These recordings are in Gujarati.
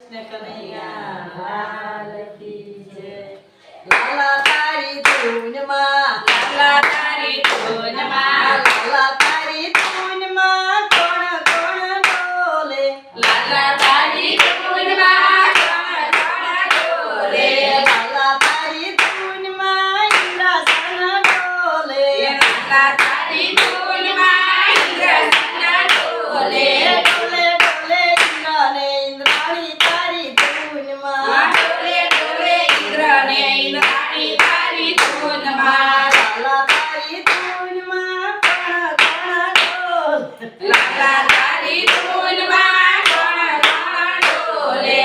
કનૈયા લાલ કી જય. લાલા તારી ધૂનમાં, લાલા તારી ધૂનમાં, લાલા તારી ધૂનમાં કોણ કોણ બોલે, લાલા તારી ધૂનમાં કોણ કોણ ડોલે, લાલા તારી ધૂનમાં ઇન્દ્રાસન ડોલે, લાલા તારી ધૂનમાં ઇન્દ્રસન ડોલે, ડોલે ડોલે ઇન્દ્ર ને ઇન્દ્રાણી તારી ધૂનમાં, ડોલે ડોલે ઇન્દ્ર ને ઇન્દ્રાણી તારી ધૂનમાં, લાલા તારી ધૂનમાં કોણ કોણ ડોલે, લાલા તારી ધૂનમાં કોણ કોણ ડોલે,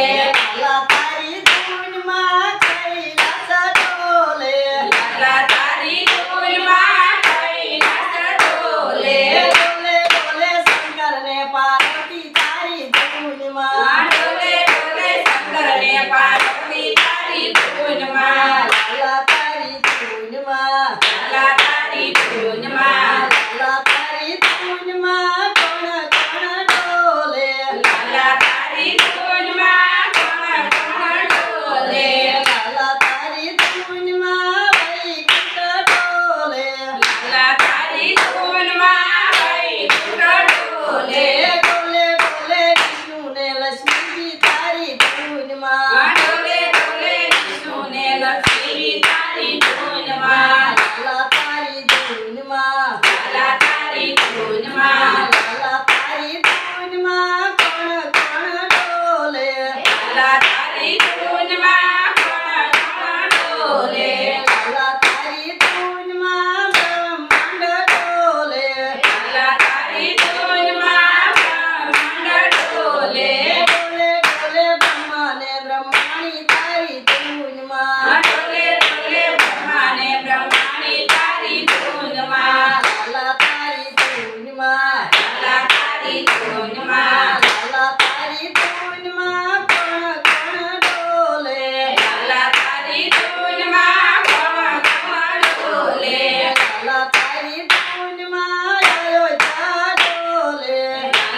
લાલા તારી ધૂનમાં કૈલાસ ડોલે, લાલા તારી ધૂનમાં કૈલાસ ડોલે, ડોલે ડોલે શંકર ને પાર્વતી તારી ધૂનમાં, ડોલે ડોલે શંકર ને પાર્વતી તારી ધૂનમાં, લાલા તારી ધૂનમાં, લાલા તારી ધૂનમાં, લાલા તારી ધૂનમાં કોણ કોણ ડોલે, લાલા તારી ધૂનમાં કોણ કોણ ડોલે, લાલા તારી ધૂનમાં વૈકુંઠ ડોલે, લાલા તારી ધૂનમાં વૈકુંઠ ડોલે, ડોલે ડોલે વિષ્ણુ ને લક્ષ્મીજી તારી ધૂનમાં, ડોલે ડોલે વિષ્ણુ ને લક્ષ્મી તારી ધૂનમાં, લાલા તારી ધૂનમાં, લાલા તારી ધૂનમાં, લાલા તારી ધૂનમાં કોણ કોણ ડોલે, લાલા તારી ધૂનમાં કોણ કોણ ડોલે, લાલા તારી ધૂનમાં બ્રહ્માંડ ડોલે, લાલા તારી ધૂનમાં બ્રહ્માંડ ડોલે, ડોલે ડોલે બ્રહ્મા ને બ્રહ્માણી તારી ધૂનમાં, ડોલે ડોલે બ્રહ્મા ને બ્રહ્માણી તારી ધૂનમાં, લાલા તારી ધૂનમાં, લાલા તારી ધૂનમાં, લાલા તારી ધૂનમાં કોણ કોણ ડોલે, લાલા તારી ધૂનમાં કોણ કોણ ડોલે, લાલા તારી ધૂનમાં અયોધ્યા ડોલે,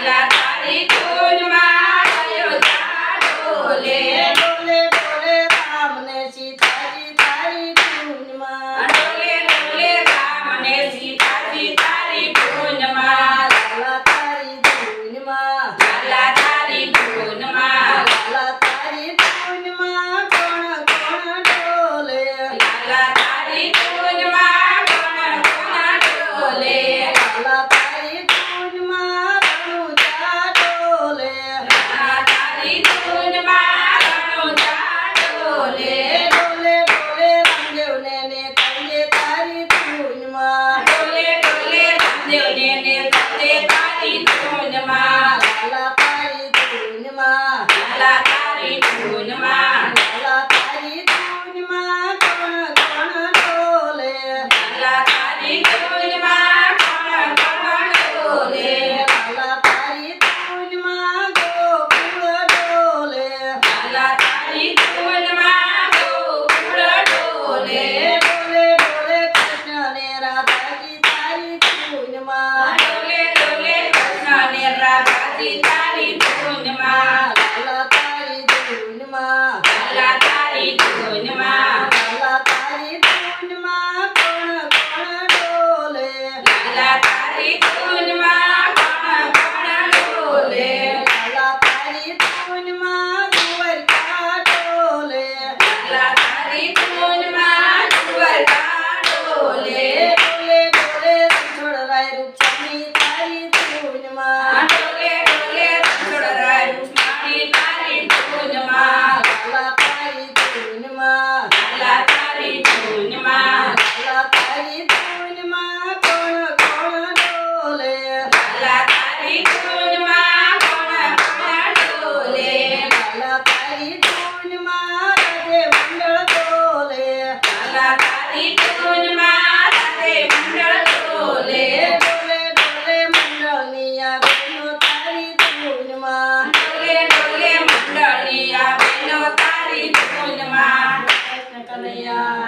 લાલા તારી ધૂનમાં અયોધ્યા ડોલે, ડોલે ડોલે રામ ને સીતાજી તારી ધૂનમાં, ડોલે ડોલે રામ ને સીતાજી તારી ધૂનમાં, લાલા તારી ધૂનમાં, લાલા તારી ધૂનમાં, લાલા તારી ધૂનમાં કોણ કોણ ડોલે, લાલા તારી ધૂનમાં કોણ કોણ ડોલે, લાલા તારી ધૂનમાં રણુજા ડોલે, લાલા તારી ધૂનમાં રણુજા ડોલે, ડોલે ડોલે રામદેવ ને નેતંગે તારી ધૂનમાં, ડોલે ડોલે રામદેવને ને તંદે તારી ધૂનમાં, લાલા તારી ધૂનમાં, લાલા તારી ધૂનમાં, લાલા તારી ધૂનમાં કોણ કોણ ડોલે, લાલા તારી ધૂનમાં કોણ કોણ ડોલે, લાલા તારી ધૂનમાં ગોકુળ ડોલે, લાલા તારી ધૂનમાં ગોકુળ ડોલે, ડોલે ડોલે કૃષ્ણ ને રાધાજી તારી ધૂનમાં, ડોલે ડોલે કૃષ્ણ ને રાધાજી તારી ધૂનમાં, લાલા તારી ધૂનમાં, લાલા તારી ધૂનમાં, લાલા તારી ધૂનમાં કોણ કોણ ડોલે, લાલા તારી ધૂનમાં કોણ કોણ ડોલે, લાલા તારી ધૂનમાં દ્વારકા ડોલે, લાલા તારી ધૂનમાં દ્વારકા ડોલે, ડોલે ડોલે રણછોડરાય રૂપસણી તારી ધૂનમાં, ડોલે ડોલે રણછોડરાય રૂક્ષ્મણી તારી ધૂનમાં, લાલા તારી ધૂનમાં, લાલા તારી ધૂનમાં, લાલા તારી ધૂનમાં કોણ કોણ ડોલે, લાલા તારી ધૂનમાં કોણ કોણ ડોલે, લાલા તારી ધૂનમાં રાધે મંડળ ડોલે, લાલા તારી ધૂનમાં રાધે મંડળ ડોલે, ડોલે ડોલે મંડળની આ બહેનો તારી ધૂનમાં, ડોલે ડોલે મંડળની આ બહેનો તારી ધૂનમાં, કનૈયા